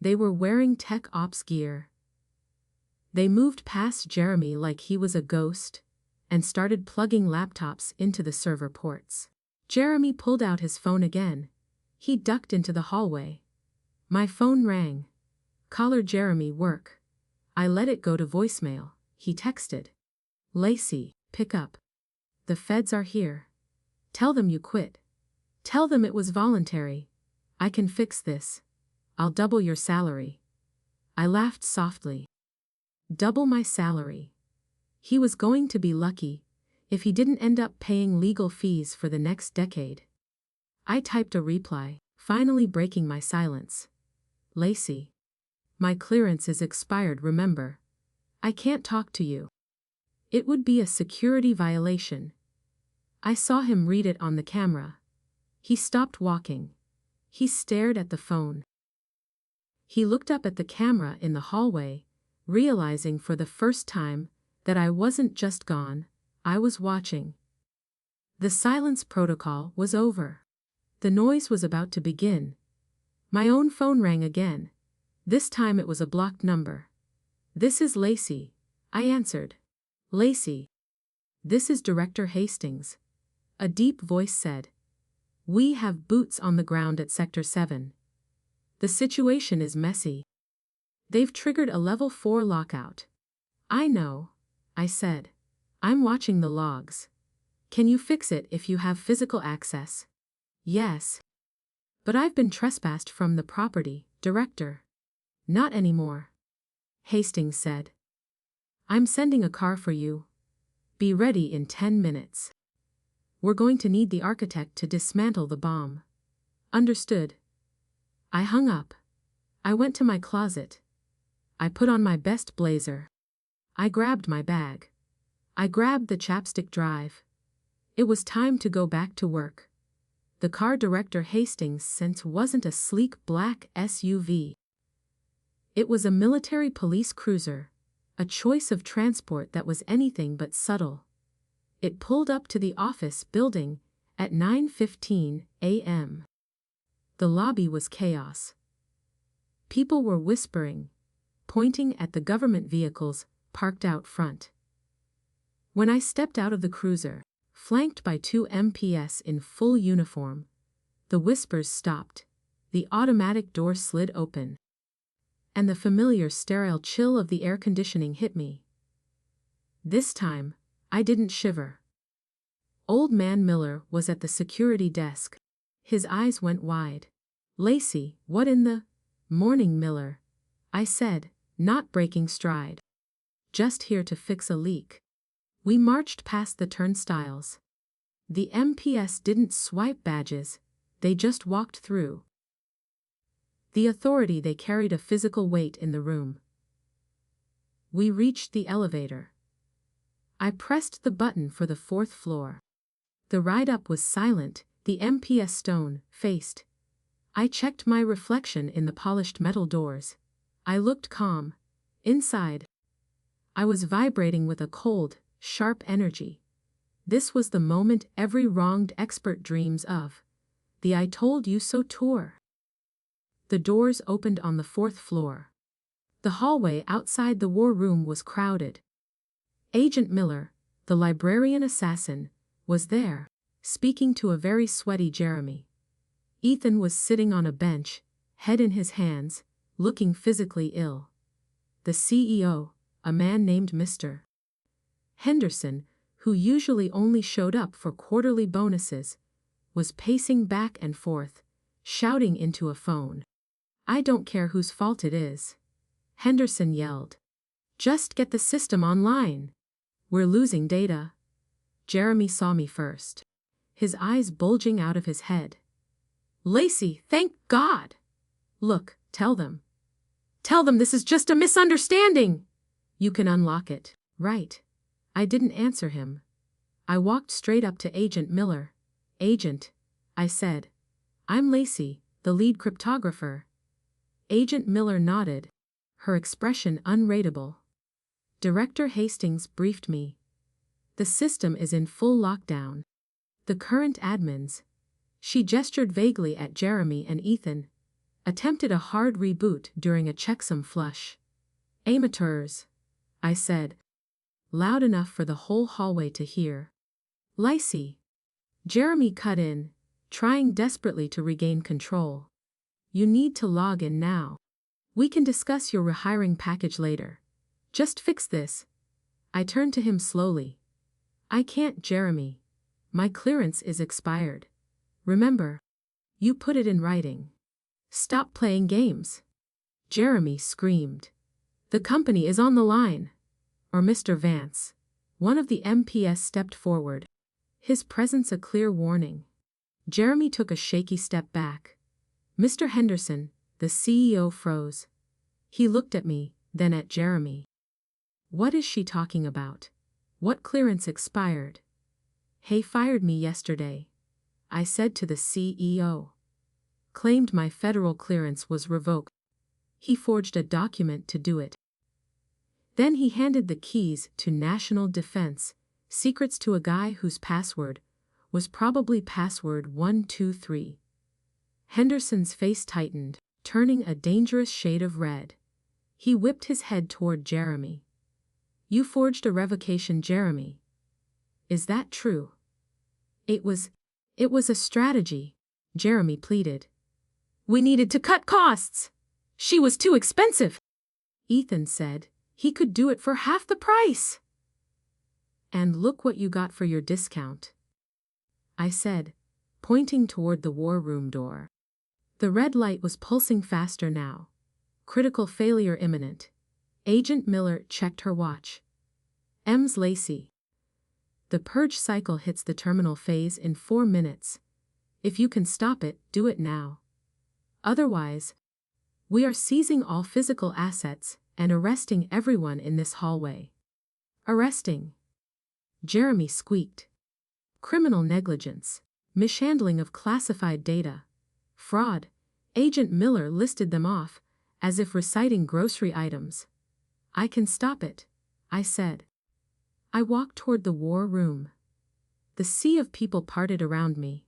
[SPEAKER 1] They were wearing tech ops gear. They moved past Jeremy like he was a ghost and started plugging laptops into the server ports. Jeremy pulled out his phone again. He ducked into the hallway. My phone rang. Caller Jeremy work. I let it go to voicemail, he texted. Lacey, pick up. The feds are here. Tell them you quit. Tell them it was voluntary. I can fix this. I'll double your salary. I laughed softly. Double my salary. He was going to be lucky if he didn't end up paying legal fees for the next decade. I typed a reply, finally breaking my silence. Lacey. My clearance is expired, remember. I can't talk to you. It would be a security violation. I saw him read it on the camera. He stopped walking. He stared at the phone. He looked up at the camera in the hallway, realizing for the first time that I wasn't just gone, I was watching. The silence protocol was over. The noise was about to begin. My own phone rang again. This time it was a blocked number. This is Lacey, I answered. Lacey. This is Director Hastings. A deep voice said. We have boots on the ground at Sector 7. The situation is messy. They've triggered a Level 4 lockout. I know, I said. I'm watching the logs. Can you fix it if you have physical access? Yes. But I've been trespassed from the property, Director. Not anymore. Hastings said. I'm sending a car for you. Be ready in 10 minutes. We're going to need the architect to dismantle the bomb. Understood. I hung up. I went to my closet. I put on my best blazer. I grabbed my bag. I grabbed the chapstick drive. It was time to go back to work. The car Director Hastings sent wasn't a sleek black SUV. It was a military police cruiser, a choice of transport that was anything but subtle. It pulled up to the office building at 9:15 a.m. The lobby was chaos. People were whispering, pointing at the government vehicles parked out front. When I stepped out of the cruiser, flanked by two MPs in full uniform, the whispers stopped, the automatic door slid open, and the familiar sterile chill of the air conditioning hit me. This time, I didn't shiver. Old Man Miller was at the security desk. His eyes went wide. "Lacey, what in the morning, Miller?" I said, not breaking stride. "Just here to fix a leak." We marched past the turnstiles. The MPS didn't swipe badges, they just walked through. The authority they carried a physical weight in the room. We reached the elevator. I pressed the button for the 4th floor. The ride up was silent, the MPS stone-faced. I checked my reflection in the polished metal doors. I looked calm. Inside, I was vibrating with a cold, sharp energy. This was the moment every wronged expert dreams of. The "I told you so" tour. The doors opened on the 4th floor. The hallway outside the war room was crowded. Agent Miller, the librarian assassin, was there, speaking to a very sweaty Jeremy. Ethan was sitting on a bench, head in his hands, looking physically ill. The CEO, a man named Mr. Henderson, who usually only showed up for quarterly bonuses, was pacing back and forth, shouting into a phone. "I don't care whose fault it is," Henderson yelled. "Just get the system online. We're losing data." Jeremy saw me first. His eyes bulging out of his head. "Lacey, thank God! Look, tell them. Tell them this is just a misunderstanding. You can unlock it, right?" I didn't answer him. I walked straight up to Agent Miller. "Agent," I said. "I'm Lacey, the lead cryptographer." Agent Miller nodded, her expression unreadable. "Director Hastings briefed me. The system is in full lockdown. The current admins," she gestured vaguely at Jeremy and Ethan, "attempted a hard reboot during a checksum flush." "Amateurs," I said, loud enough for the whole hallway to hear. "Lacey," Jeremy cut in, trying desperately to regain control. "You need to log in now. We can discuss your rehiring package later. Just fix this." I turned to him slowly. "I can't, Jeremy. My clearance is expired. Remember? You put it in writing. Stop playing games." Jeremy screamed. "The company is on the line. Or Mr. Vance." One of the MPS stepped forward, his presence a clear warning. Jeremy took a shaky step back. Mr. Henderson, the CEO, froze. He looked at me, then at Jeremy. "What is she talking about? What clearance expired?" "He fired me yesterday," I said to the CEO. "Claimed my federal clearance was revoked. He forged a document to do it. Then he handed the keys to National Defense Secrets to a guy whose password was probably password 123. Henderson's face tightened, turning a dangerous shade of red. He whipped his head toward Jeremy. "You forged a revocation, Jeremy. Is that true?" It was a strategy," Jeremy pleaded. "We needed to cut costs. She was too expensive." Ethan said, "He could do it for half the price." "And look what you got for your discount," I said, pointing toward the war room door. The red light was pulsing faster now. Critical failure imminent. Agent Miller checked her watch. "Ms. Lacey. The purge cycle hits the terminal phase in 4 minutes. If you can stop it, do it now. Otherwise, we are seizing all physical assets and arresting everyone in this hallway." "Arresting?" Jeremy squeaked. "Criminal negligence, mishandling of classified data, fraud." Agent Miller listed them off, as if reciting grocery items. "I can stop it," I said. I walked toward the war room. The sea of people parted around me.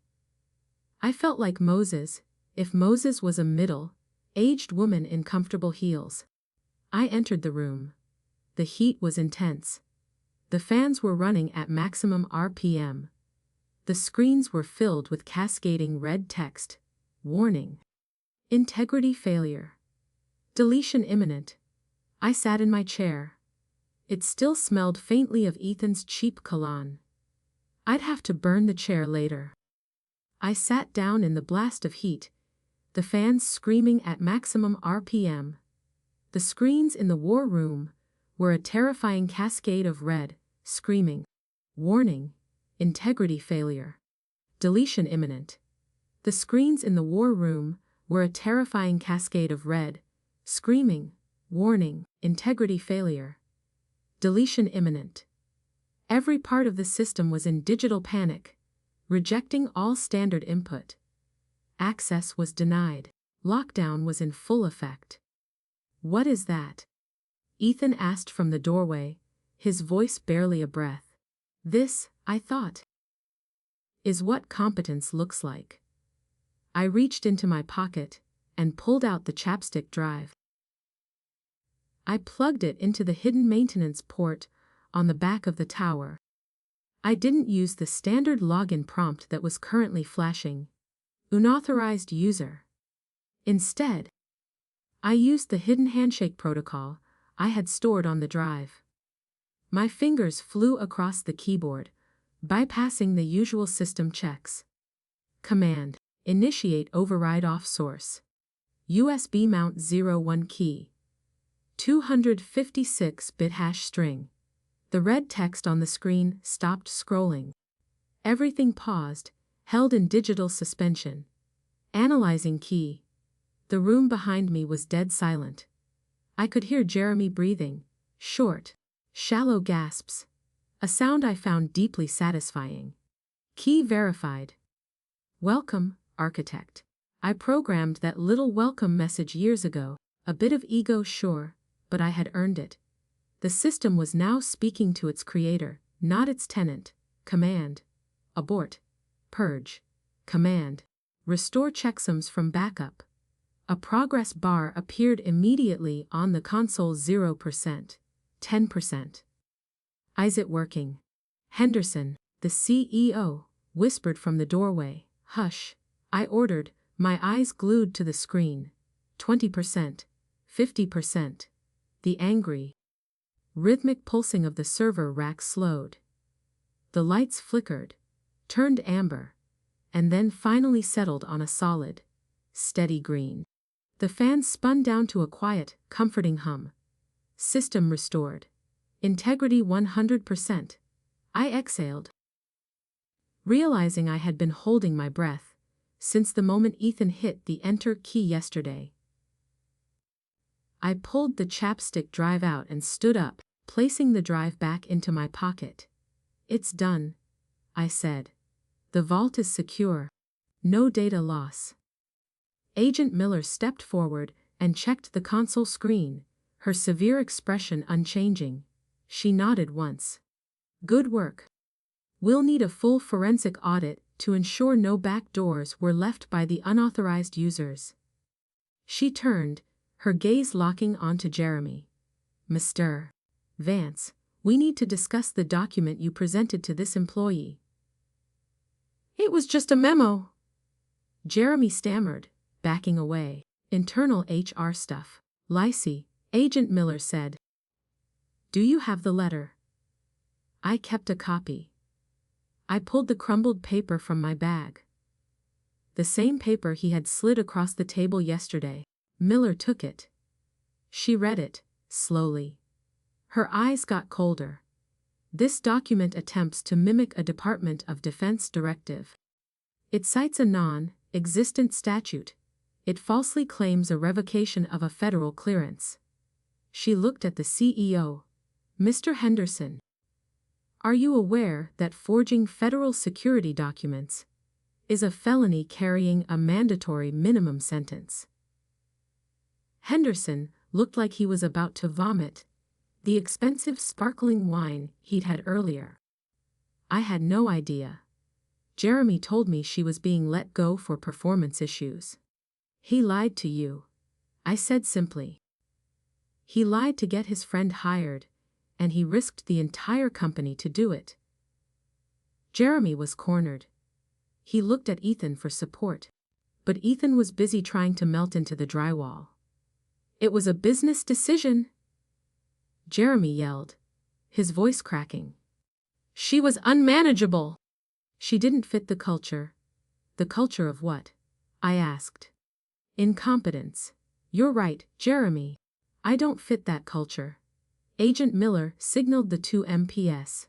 [SPEAKER 1] I felt like Moses, if Moses was a middle-aged woman in comfortable heels. I entered the room. The heat was intense. The fans were running at maximum RPM. The screens were filled with cascading red text. Warning. Integrity failure. Deletion imminent. I sat in my chair. It still smelled faintly of Ethan's cheap cologne. I'd have to burn the chair later. I sat down in the blast of heat, the fans screaming at maximum RPM. The screens in the war room were a terrifying cascade of red, screaming, warning, integrity failure, deletion imminent. The screens in the war room were a terrifying cascade of red, screaming, warning, integrity failure, deletion imminent. Every part of the system was in digital panic, rejecting all standard input. Access was denied. Lockdown was in full effect. "What is that?" Ethan asked from the doorway, his voice barely a breath. "This, I thought, is what competence looks like." I reached into my pocket and pulled out the chapstick drive. I plugged it into the hidden maintenance port on the back of the tower. I didn't use the standard login prompt that was currently flashing, unauthorized user. Instead, I used the hidden handshake protocol I had stored on the drive. My fingers flew across the keyboard, bypassing the usual system checks. Command: initiate override off source. USB mount 01 key. 256-bit hash string. The red text on the screen stopped scrolling. Everything paused, held in digital suspension. Analyzing key. The room behind me was dead silent. I could hear Jeremy breathing, short, shallow gasps, a sound I found deeply satisfying. Key verified. Welcome, architect. I programmed that little welcome message years ago, a bit of ego, sure, but I had earned it. The system was now speaking to its creator, not its tenant. Command: abort. Purge. Command: restore checksums from backup. A progress bar appeared immediately on the console. 0%, 10%. "Is it working?" Henderson, the CEO, whispered from the doorway. "Hush," I ordered, my eyes glued to the screen. 20%, 50%. The angry, rhythmic pulsing of the server rack slowed. The lights flickered, turned amber, and then finally settled on a solid, steady green. The fan spun down to a quiet, comforting hum. System restored. Integrity 100%. I exhaled, realizing I had been holding my breath since the moment Ethan hit the enter key yesterday. I pulled the chapstick drive out and stood up, placing the drive back into my pocket. "It's done," I said. "The vault is secure. No data loss." Agent Miller stepped forward and checked the console screen, her severe expression unchanging. She nodded once. "Good work. We'll need a full forensic audit to ensure no back doors were left by the unauthorized users." She turned, her gaze locking onto Jeremy. "Mr. Vance, we need to discuss the document you presented to this employee." "It was just a memo," Jeremy stammered, backing away. "Internal HR stuff." "Lacey," Agent Miller said. "Do you have the letter?" I kept a copy. I pulled the crumbled paper from my bag. The same paper he had slid across the table yesterday. Miller took it. She read it, slowly. Her eyes got colder. "This document attempts to mimic a Department of Defense directive. It cites a non-existent statute. It falsely claims a revocation of a federal clearance." She looked at the CEO. "Mr. Henderson, are you aware that forging federal security documents is a felony carrying a mandatory minimum sentence?" Henderson looked like he was about to vomit the expensive sparkling wine he'd had earlier. "I had no idea. Jeremy told me she was being let go for performance issues." "He lied to you," I said simply. "He lied to get his friend hired, and he risked the entire company to do it." Jeremy was cornered. He looked at Ethan for support, but Ethan was busy trying to melt into the drywall. "It was a business decision," Jeremy yelled, his voice cracking. She was unmanageable. She didn't fit the culture. The culture of what? I asked. Incompetence. You're right, Jeremy. I don't fit that culture. Agent Miller signaled the two MPs.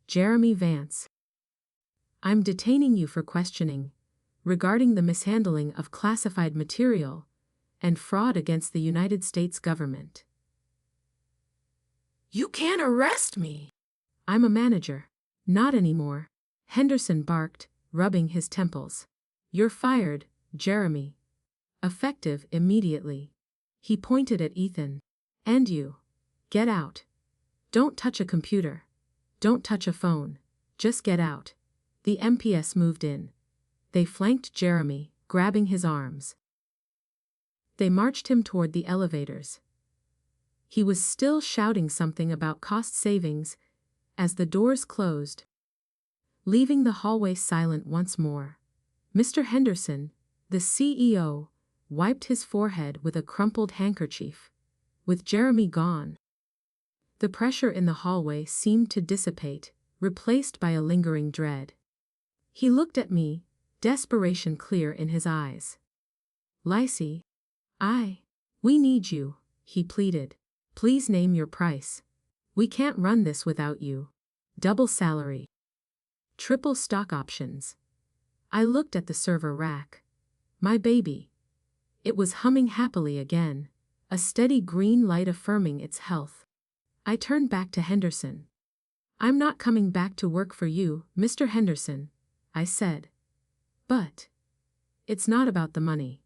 [SPEAKER 1] Jeremy Vance. I'm detaining you for questioning regarding the mishandling of classified material and fraud against the United States government. You can't arrest me. I'm a manager. Not anymore. Henderson barked, rubbing his temples. You're fired, Jeremy. Effective immediately. He pointed at Ethan. And you. Get out. Don't touch a computer. Don't touch a phone. Just get out. The MPS moved in. They flanked Jeremy, grabbing his arms. They marched him toward the elevators. He was still shouting something about cost savings as the doors closed, leaving the hallway silent once more. Mr. Henderson, the CEO, wiped his forehead with a crumpled handkerchief. With Jeremy gone, the pressure in the hallway seemed to dissipate, replaced by a lingering dread. He looked at me, desperation clear in his eyes. Lacey, we need you, he pleaded. Please name your price. We can't run this without you. Double salary. Triple stock options. I looked at the server rack. My baby. It was humming happily again, a steady green light affirming its health. I turned back to Henderson. I'm not coming back to work for you, Mr. Henderson, I said. But it's not about the money,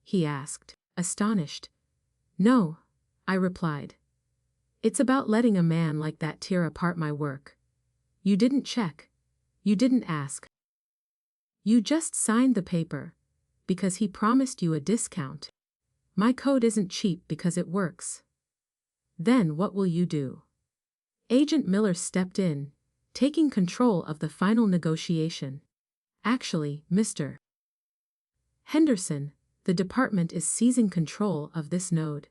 [SPEAKER 1] he asked, astonished. No, I replied. It's about letting a man like that tear apart my work. You didn't check. You didn't ask. You just signed the paper because he promised you a discount. My code isn't cheap because it works. Then what will you do? Agent Miller stepped in, taking control of the final negotiation. Actually, Mr. Henderson, the department is seizing control of this node.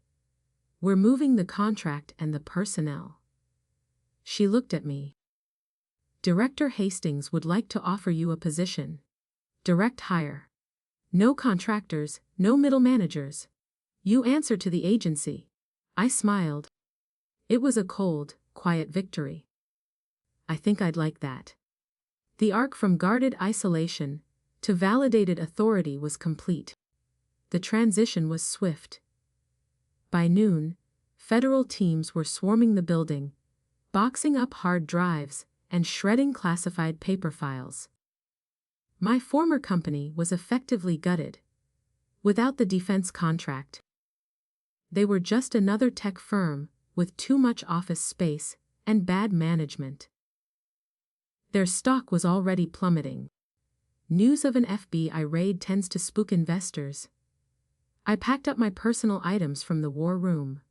[SPEAKER 1] We're moving the contract and the personnel. She looked at me. Director Hastings would like to offer you a position. Direct hire. No contractors, no middle managers. You answer to the agency. I smiled. It was a cold, quiet victory. I think I'd like that. The arc from guarded isolation to validated authority was complete. The transition was swift. By noon, federal teams were swarming the building, boxing up hard drives and shredding classified paper files. My former company was effectively gutted. Without the defense contract, they were just another tech firm with too much office space and bad management. Their stock was already plummeting. News of an FBI raid tends to spook investors. I packed up my personal items from the war room.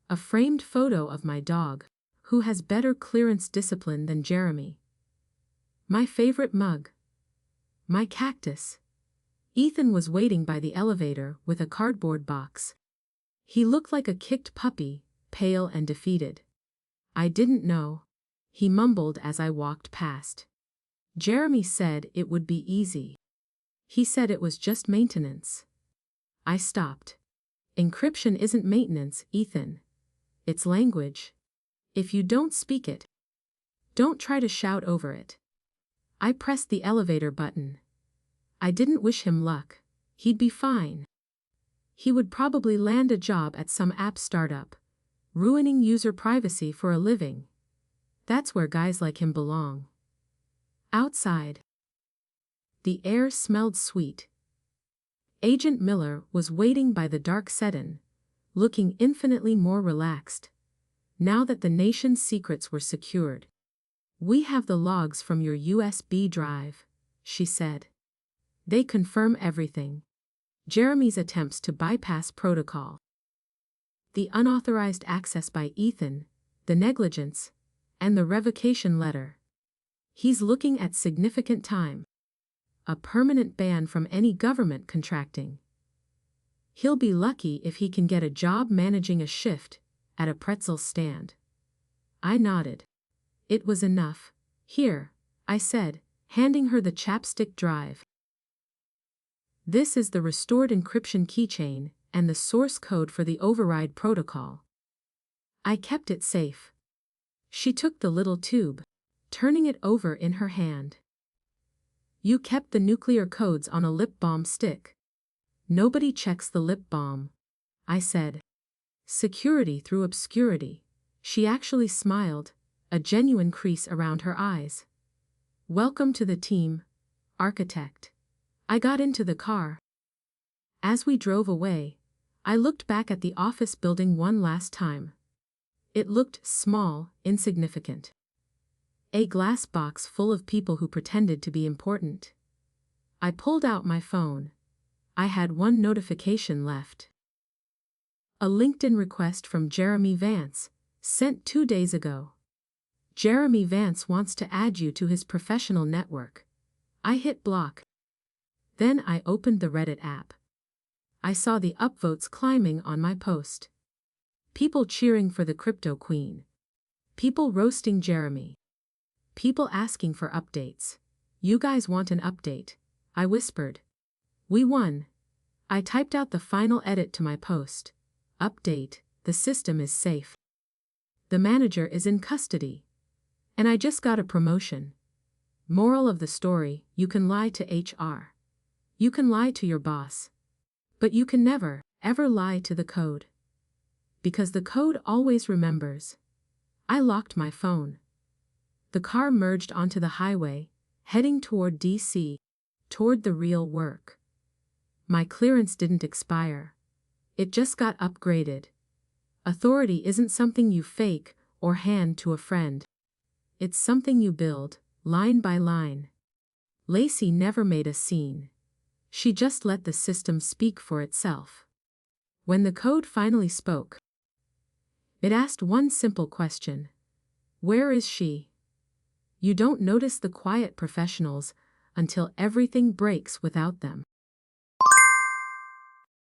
[SPEAKER 1] A framed photo of my dog, who has better clearance discipline than Jeremy. My favorite mug. My cactus. Ethan was waiting by the elevator with a cardboard box. He looked like a kicked puppy, pale and defeated. I didn't know, he mumbled as I walked past. Jeremy said it would be easy. He said it was just maintenance. I stopped. Encryption isn't maintenance, Ethan. It's language. If you don't speak it, don't try to shout over it. I pressed the elevator button. I didn't wish him luck. He'd be fine. He would probably land a job at some app startup, ruining user privacy for a living. That's where guys like him belong. Outside, the air smelled sweet. Agent Miller was waiting by the dark sedan, looking infinitely more relaxed. Now that the nation's secrets were secured. We have the logs from your USB drive, she said. They confirm everything. Jeremy's attempts to bypass protocol. The unauthorized access by Ethan, the negligence, and the revocation letter. He's looking at significant time. A permanent ban from any government contracting. He'll be lucky if he can get a job managing a shift at a pretzel stand. I nodded. It was enough. Here, I said, handing her the chapstick drive. This is the restored encryption keychain and the source code for the override protocol. I kept it safe. She took the little tube, turning it over in her hand. You kept the nuclear codes on a lip balm stick. Nobody checks the lip balm, I said. Security through obscurity. She actually smiled, a genuine crease around her eyes. Welcome to the team, architect. I got into the car. As we drove away, I looked back at the office building one last time. It looked small, insignificant. A glass box full of people who pretended to be important. I pulled out my phone. I had one notification left. A LinkedIn request from Jeremy Vance, sent 2 days ago. Jeremy Vance wants to add you to his professional network. I hit block. Then I opened the Reddit app. I saw the upvotes climbing on my post. People cheering for the crypto queen. People roasting Jeremy. People asking for updates. You guys want an update? I whispered. We won. I typed out the final edit to my post. Update, the system is safe. The manager is in custody. And I just got a promotion. Moral of the story, you can lie to HR. You can lie to your boss. But you can never, ever lie to the code. Because the code always remembers. I locked my phone. The car merged onto the highway, heading toward DC, toward the real work. My clearance didn't expire. It just got upgraded. Authority isn't something you fake or hand to a friend. It's something you build, line by line. Lacey never made a scene. She just let the system speak for itself. When the code finally spoke, it asked one simple question. Where is she? You don't notice the quiet professionals until everything breaks without them.